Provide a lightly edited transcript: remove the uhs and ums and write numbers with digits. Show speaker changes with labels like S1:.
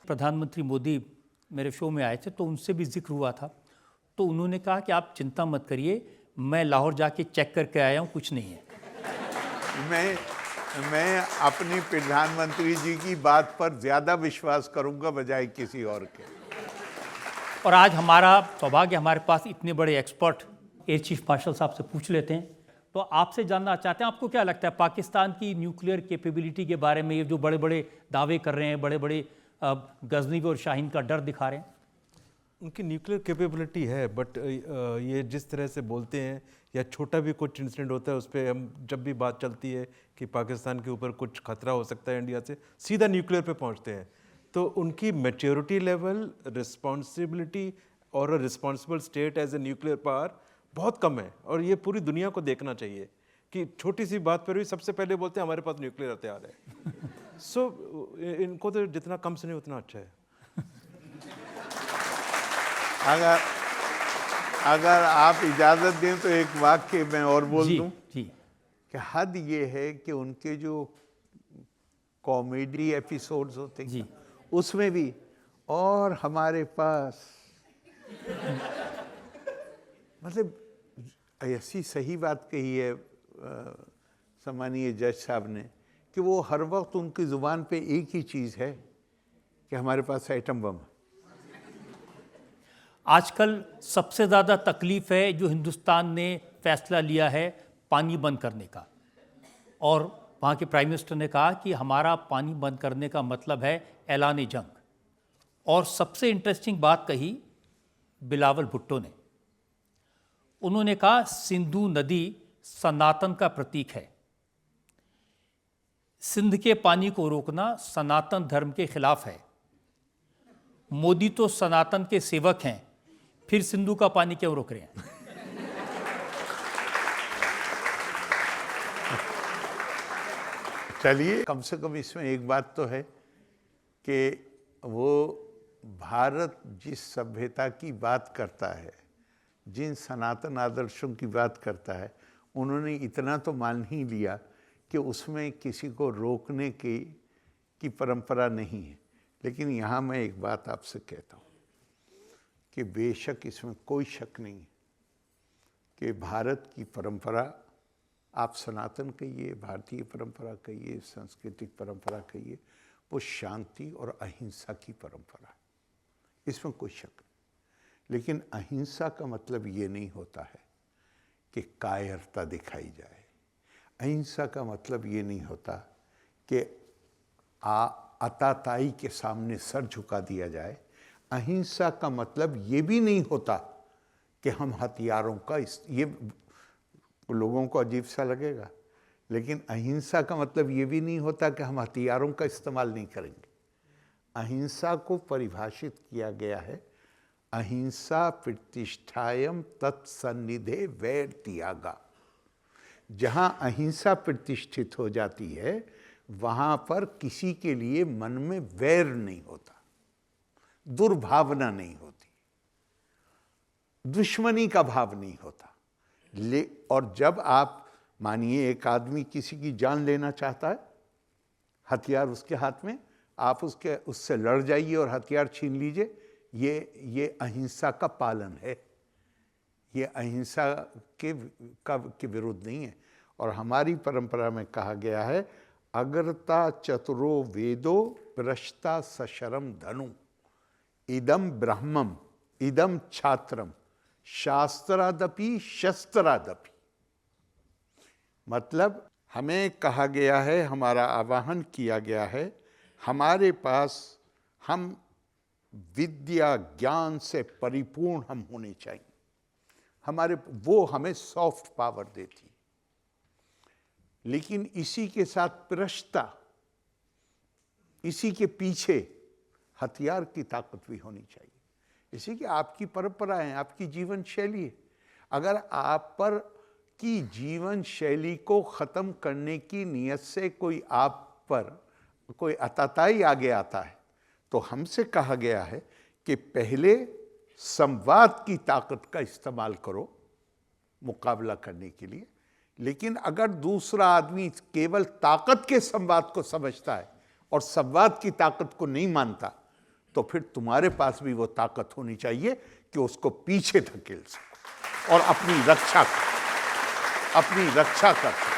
S1: प्रधानमंत्री मोदी मेरे शो में आए थे तो उनसे भी जिक्र हुआ था, तो उन्होंने कहा कि आप चिंता मत करिए, मैं लाहौर जाके चेक करके आया हूँ, कुछ नहीं है।
S2: मैं अपनी प्रधानमंत्री जी की बात पर ज़्यादा विश्वास करूंगा बजाय किसी और के।
S1: और आज हमारा सौभाग्य, हमारे पास इतने बड़े एक्सपर्ट एयर चीफ मार्शल साहब से पूछ लेते हैं। तो आपसे जानना चाहते हैं, आपको क्या लगता है पाकिस्तान की न्यूक्लियर कैपेबिलिटी के बारे में? ये जो बड़े बड़े दावे कर रहे हैं, बड़े बड़े गजनी और शाहीन का डर दिखा रहे हैं।
S3: उनकी न्यूक्लियर कैपेबिलिटी है, बट ये जिस तरह से बोलते हैं या छोटा भी कुछ इंसिडेंट होता है उस पर हम जब भी बात चलती है कि पाकिस्तान के ऊपर कुछ खतरा हो सकता है इंडिया से, सीधा न्यूक्लियर पे पहुंचते हैं। तो उनकी मैच्योरिटी लेवल, रिस्पॉन्सिबिलिटी और responsible state as a nuclear power बहुत कम है। और ये पूरी दुनिया को देखना चाहिए कि छोटी सी बात पर भी सबसे पहले बोलते हैं हमारे पास न्यूक्लियर हथियार है। सो इनको तो जितना कम सुने उतना अच्छा है।
S2: अगर आप इजाज़त दें तो एक वाक्य मैं और बोल दूं
S1: जी।
S2: कि हद ये है कि उनके जो कॉमेडी एपिसोड्स होते हैं उसमें भी और हमारे पास मतलब ऐसी सही बात कही है सम्मानीय जज साहब ने कि वो हर वक्त उनकी ज़ुबान पे एक ही चीज़ है कि हमारे पास एटम बम है।
S1: आजकल सबसे ज़्यादा तकलीफ़ है जो हिंदुस्तान ने फैसला लिया है पानी बंद करने का, और वहाँ के प्राइम मिनिस्टर ने कहा कि हमारा पानी बंद करने का मतलब है ऐलान जंग। और सबसे इंटरेस्टिंग बात कही बिलावल भुट्टो ने, उन्होंने कहा सिंधु नदी सनातन का प्रतीक है, सिंध के पानी को रोकना सनातन धर्म के खिलाफ है, मोदी तो सनातन के सेवक हैं, फिर सिंधु का पानी क्यों रोक रहे हैं?
S2: चलिए, कम से कम इसमें एक बात तो है कि वो भारत जिस सभ्यता की बात करता है, जिन सनातन आदर्शों की बात करता है, उन्होंने इतना तो मान ही लिया कि उसमें किसी को रोकने की परंपरा नहीं है। लेकिन यहाँ मैं एक बात आपसे कहता हूँ कि बेशक इसमें कोई शक नहीं कि भारत की परंपरा, आप सनातन कहिए, भारतीय परंपरा कहिए, सांस्कृतिक परंपरा कहिए, वो शांति और अहिंसा की परंपरा है, इसमें कोई शक नहीं। लेकिन अहिंसा का मतलब ये नहीं होता है कि कायरता दिखाई जाए। अहिंसा का मतलब ये नहीं होता कि अताताई के सामने सर झुका दिया जाए। अहिंसा का मतलब ये भी नहीं होता कि हम हथियारों का ये लोगों को अजीब सा लगेगा, लेकिन अहिंसा का मतलब ये भी नहीं होता कि हम हथियारों का इस्तेमाल नहीं करेंगे। अहिंसा को परिभाषित किया गया है, अहिंसा प्रतिष्ठायम तत्सन्निधे वैर त्यागा। जहाँ अहिंसा प्रतिष्ठित हो जाती है वहाँ पर किसी के लिए मन में वैर नहीं होता, दुर्भावना नहीं होती, दुश्मनी का भाव नहीं होता। और जब आप मानिए एक आदमी किसी की जान लेना चाहता है, हथियार उसके हाथ में, आप उससे लड़ जाइए और हथियार छीन लीजिए, ये अहिंसा का पालन है, ये अहिंसा के विरुद्ध नहीं है। और हमारी परंपरा में कहा गया है अग्रता चतुरो वेदो प्रश्ता सशरम धनु इदम ब्रह्मम इदम छात्रम शास्त्रादपि शस्त्रादपि। मतलब हमें कहा गया है, हमारा आवाहन किया गया है, हमारे पास हम विद्या ज्ञान से परिपूर्ण हम होने चाहिए। वो हमें सॉफ्ट पावर देती, लेकिन इसी के साथ प्रश्ता, इसी के पीछे हथियार की ताकत भी होनी चाहिए। इसी की आपकी परंपरा है, आपकी जीवन शैली है। अगर आप पर की जीवन शैली को ख़त्म करने की नीयत से कोई आप पर कोई अताताई आगे आता है, तो हमसे कहा गया है कि पहले संवाद की ताकत का इस्तेमाल करो मुकाबला करने के लिए। लेकिन अगर दूसरा आदमी केवल ताकत के संवाद को समझता है और संवाद की ताकत को नहीं मानता, तो फिर तुम्हारे पास भी वो ताकत होनी चाहिए कि उसको पीछे धकेल सको और अपनी रक्षा कर